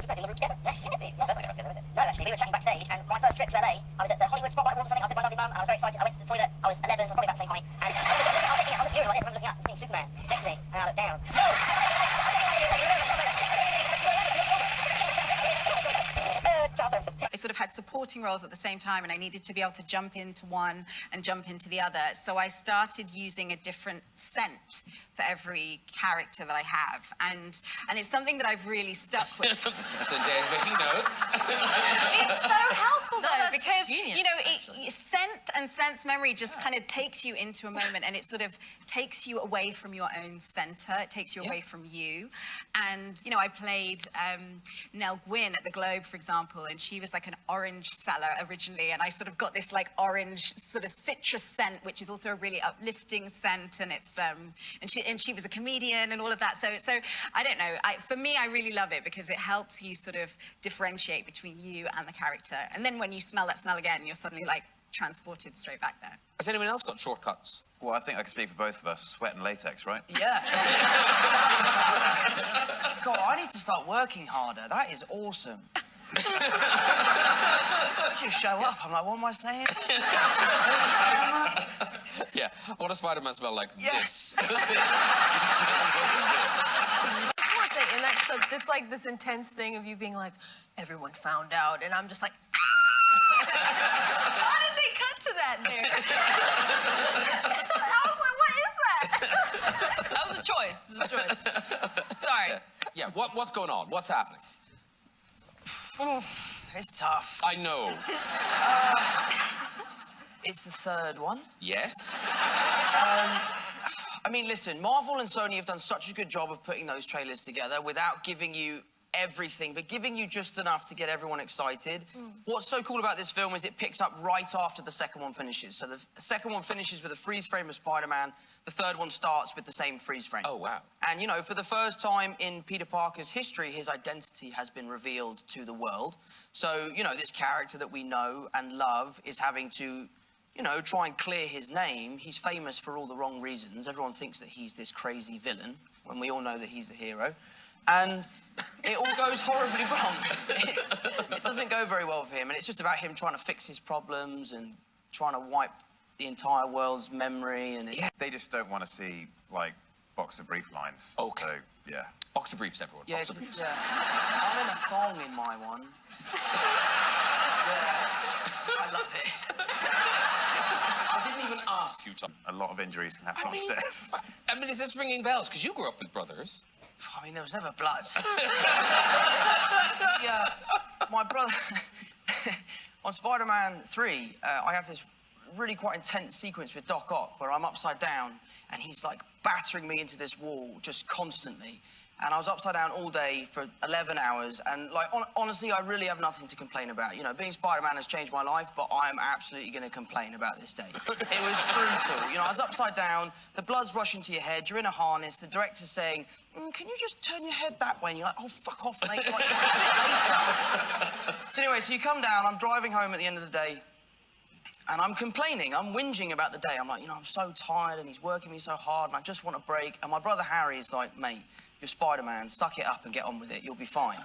and we were together. Yes, no, actually, we were chatting backstage, and my first trip to LA, I was at the Hollywood Spotlight Awards or something. I was with my lovely mum, and I was very excited. I went to the toilet. I was 11, so probably about the same height. And I was thinking, I was at the urinal like this, I remember looking up and seeing Superman next to me, and I looked down. I sort of had supporting roles at the same time, and I needed to be able to jump into one and jump into the other. So I started using a different scent for every character that I have, and it's something that I've really stuck with. Zendaya's making notes. It's so helpful though, because genius, you know, scent and sense memory just kind of takes you into a moment, and it sort of takes you away from your own center. It takes you away from you. And you know, I played Nell Gwynn at the Globe, for example, and she was like an orange seller originally, and I sort of got this like orange sort of citrus scent, which is also a really uplifting scent, and it's and she was a comedian and all of that. So I don't know. For me, I really love it because it helps you sort of differentiate between you and the character. And then when you smell that smell again, you're suddenly like transported straight back there. Has anyone else got shortcuts? Well, I think I can speak for both of us. Sweat and latex, right? Yeah. God, I need to start working harder. That is awesome. I just show up. I'm like, what am I saying? Yeah. What does Spider-Man smell like? Yes. This. I want to say, and it's like this intense thing of you being like, everyone found out, and I'm just like, how did they cut to that there? I was like, what is that? That was a choice. It was a choice. Sorry. Yeah. What's going on? What's happening? It's tough. I know. It's the third one. Yes. I mean, listen, Marvel and Sony have done such a good job of putting those trailers together without giving you everything, but giving you just enough to get everyone excited. What's so cool about this film is it picks up right after the second one finishes. So the second one finishes with a freeze frame of Spider-Man. The third one starts with the same freeze frame. Oh, wow. And, you know, for the first time in Peter Parker's history, his identity has been revealed to the world. So, you know, this character that we know and love is having to, you know, try and clear his name. He's famous for all the wrong reasons. Everyone thinks that he's this crazy villain, when we all know that he's a hero. And it all goes horribly wrong. It doesn't go very well for him, and it's just about him trying to fix his problems and trying to wipe the entire world's memory. And They just don't want to see, like, boxer brief lines. Okay. So, yeah. Boxer briefs, everyone. yeah, Boxer briefs. yeah. I'm in a thong in my one. Yeah, I love it. I didn't even ask you, Tom. A lot of injuries can happen on stairs. I mean, is this ringing bells? Because you grew up with brothers. I mean, there was never blood. Yeah, my brother... On Spider-Man 3, I have this really quite intense sequence with Doc Ock where I'm upside down and he's like battering me into this wall just constantly. And I was upside down all day for 11 hours, and like honestly, I really have nothing to complain about. You know, being Spider-Man has changed my life, but I am absolutely going to complain about this day. It was brutal. You know, I was upside down, the blood's rushing to your head, you're in a harness, the director's saying, can you just turn your head that way? And you're like, oh, fuck off, mate. Like, later. So anyway, so you come down, I'm driving home at the end of the day, and I'm complaining, I'm whinging about the day. I'm like, you know, I'm so tired, and he's working me so hard, and I just want a break. And my brother Harry's like, mate, you're Spider-Man, suck it up and get on with it, you'll be fine.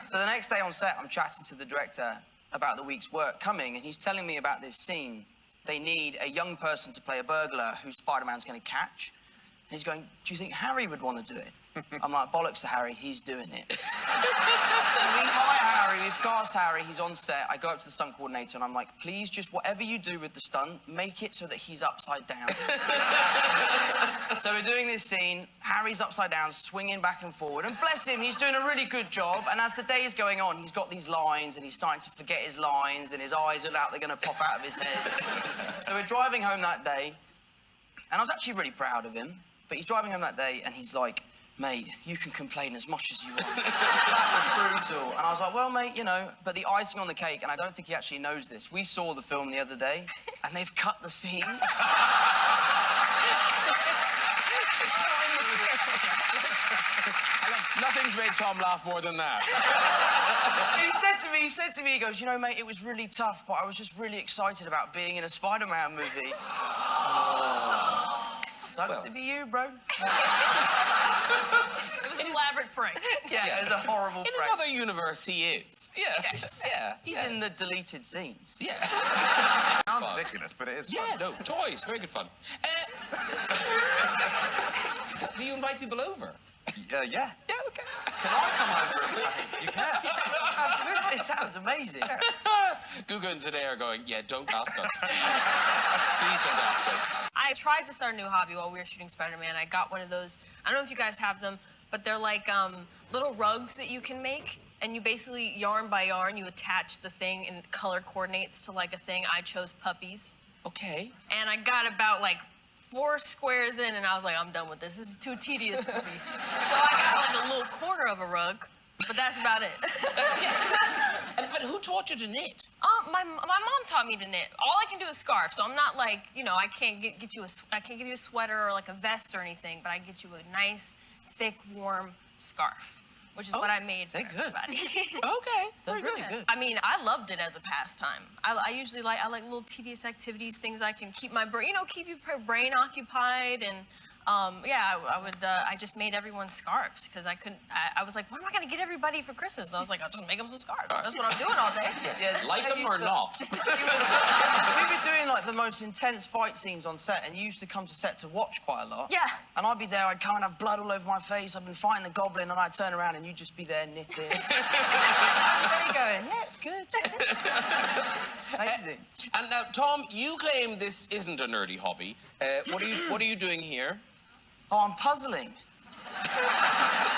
So the next day on set, I'm chatting to the director about the week's work coming, and he's telling me about this scene. They need a young person to play a burglar who Spider-Man's going to catch. And he's going, do you think Harry would want to do it? I'm like, bollocks to Harry, he's doing it. So we hire Harry, we've cast Harry, he's on set. I go up to the stunt coordinator and I'm like, please, just whatever you do with the stunt, make it so that he's upside down. So we're doing this scene, Harry's upside down, swinging back and forward, and bless him, he's doing a really good job, and as the day is going on, he's got these lines, and he's starting to forget his lines, and his eyes are out, they're gonna pop out of his head. So we're driving home that day, and I was actually really proud of him, but he's driving home that day, and he's like, mate, you can complain as much as you want. That was brutal. And I was like, well, mate, you know, but the icing on the cake, and I don't think he actually knows this, we saw the film the other day, and they've cut the scene. Nothing's made Tom laugh more than that. He said to me, he goes, you know, mate, it was really tough, but I was just really excited about being in a Spider-Man movie. Oh. Sucks to be you, bro. It was the elaborate prank. Yeah, it was a horrible In prank. another universe, he is. Yeah. Yes. Yeah. He's in the deleted scenes. Yeah. Sounds ridiculous, but it is Yeah, fun. no, toys, very good fun. Do you invite people over? Yeah. Yeah, okay. Can I come over? You can. Absolutely. It sounds amazing. Gugu and Zendaya are going, yeah, don't ask us. Please don't ask us. I tried to start a new hobby while we were shooting Spider-Man. I got one of those, I don't know if you guys have them, but they're like little rugs that you can make, and you basically, yarn by yarn, you attach the thing and color coordinates to like a thing. I chose puppies. Okay. And I got about like 4 squares in, and I was like, I'm done with this. This is too tedious for me. So I got like a little corner of a rug, but that's about it. But who taught you to knit? My mom taught me to knit. All I can do is scarf, so I'm not like, you know, I can't get you I can't give you a sweater or like a vest or anything, but I get you a nice, thick, warm scarf, which is what I made for everybody. Okay. They're really good. I mean, I loved it as a pastime. I usually like little tedious activities, things I can keep my brain, you know, keep your brain occupied. And yeah, I just made everyone scarves because I couldn't. I was like, what am I gonna get everybody for Christmas? And I was like, I'll just make them some scarves. That's what I'm doing all day. Yes. Like them or not? We were doing like the most intense fight scenes on set, and you used to come to set to watch quite a lot. Yeah. And I'd be there, I'd come and have blood all over my face, I've been fighting the goblin, and I'd turn around and you'd just be there knitting. There you going, yeah, it's good. Amazing. And now, Tom, you claim this isn't a nerdy hobby. What are you doing here? Oh, I'm puzzling.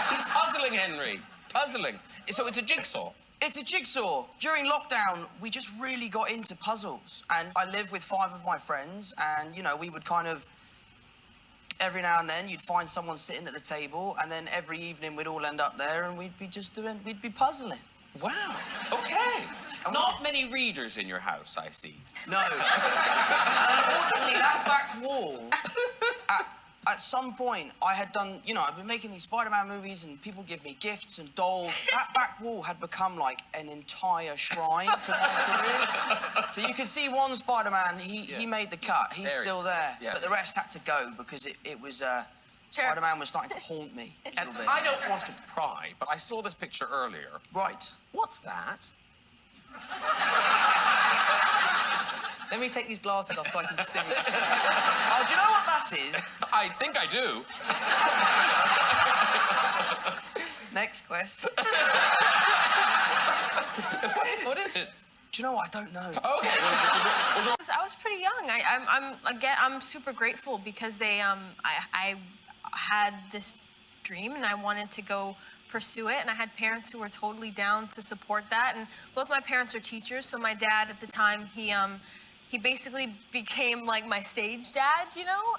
He's puzzling, Henry. Puzzling. So it's a jigsaw. It's a jigsaw. During lockdown, we just really got into puzzles. And I live with 5 of my friends, and, you know, we would kind of... Every now and then, you'd find someone sitting at the table, and then every evening we'd all end up there, and we'd be puzzling. Wow. Okay. Not many readers in your house, I see. No. And unfortunately, that back wall, at some point, I had done, you know, I've been making these Spider-Man movies and people give me gifts and dolls. That back wall had become like an entire shrine to my career. So you can see one Spider-Man, he made the cut, he's still there. Yeah. But the rest had to go because it was, Spider-Man was starting to haunt me a And little bit. I don't want to pry, but I saw this picture earlier. Right. What's that? Let me take these glasses off so I can see. Oh, do you know what that is? I think I do. Next question. What is it? Do you know what? I don't know. Okay. I was pretty young. I'm super grateful because I had this dream and I wanted to go pursue it, and I had parents who were totally down to support that. And both my parents are teachers, so my dad at the time, he basically became like my stage dad, you know,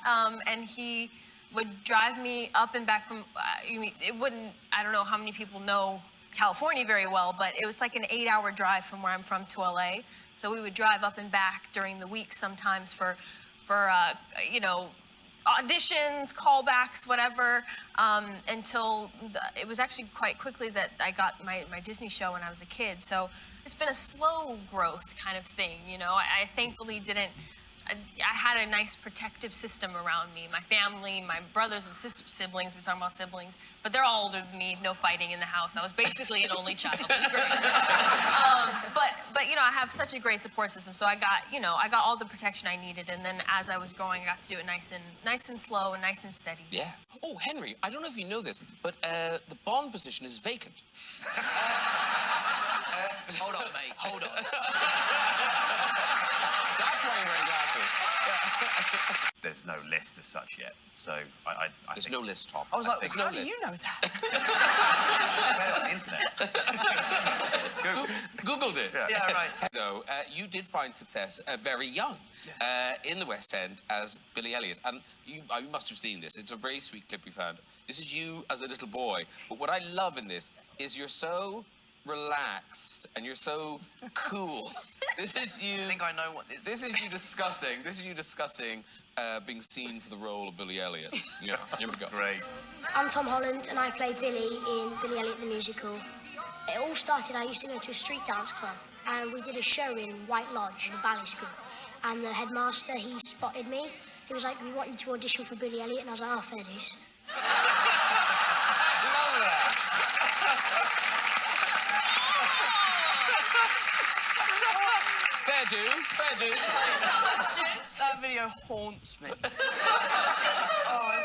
and he would drive me up and back from. I don't know how many people know California very well, but it was like an 8-hour drive from where I'm from to LA. So we would drive up and back during the week sometimes for you know, auditions, callbacks, whatever, until it was actually quite quickly that I got my Disney show when I was a kid. So it's been a slow growth kind of thing, you know. I thankfully didn't. I had a nice protective system around me. My family, my brothers and siblings, we're talking about siblings, but they're all older than me, no fighting in the house. I was basically an only child. It was great. But you know, I have such a great support system, so I got all the protection I needed, and then as I was growing, I got to do it nice and slow and nice and steady. Yeah. Oh, Henry, I don't know if you know this, but the Bond position is vacant. Hold on, mate. Hold on. That's why you're wearing glasses. There's no list as such yet, so I There's think... no list, Tom. I was like, There's how no do list. you know that? I read it on the internet. Google. Googled it. Yeah, right. No, you did find success very young in the West End as Billy Elliot. And you must have seen this. It's a very sweet clip we found. This is you as a little boy. But what I love in this is you're so relaxed and you're so cool. This is you... I think I know what this is. This is you discussing being seen for the role of Billy Elliot. Yeah, here we go. Great. I'm Tom Holland and I play Billy in Billy Elliot the Musical. It all started, I used to go to a street dance club and we did a show in White Lodge, the ballet school. And the headmaster, he spotted me. He was like, we want you to audition for Billy Elliot, and I was like, oh, fair dues. Love that. Fair dues, fair dues. That video haunts me. Oh,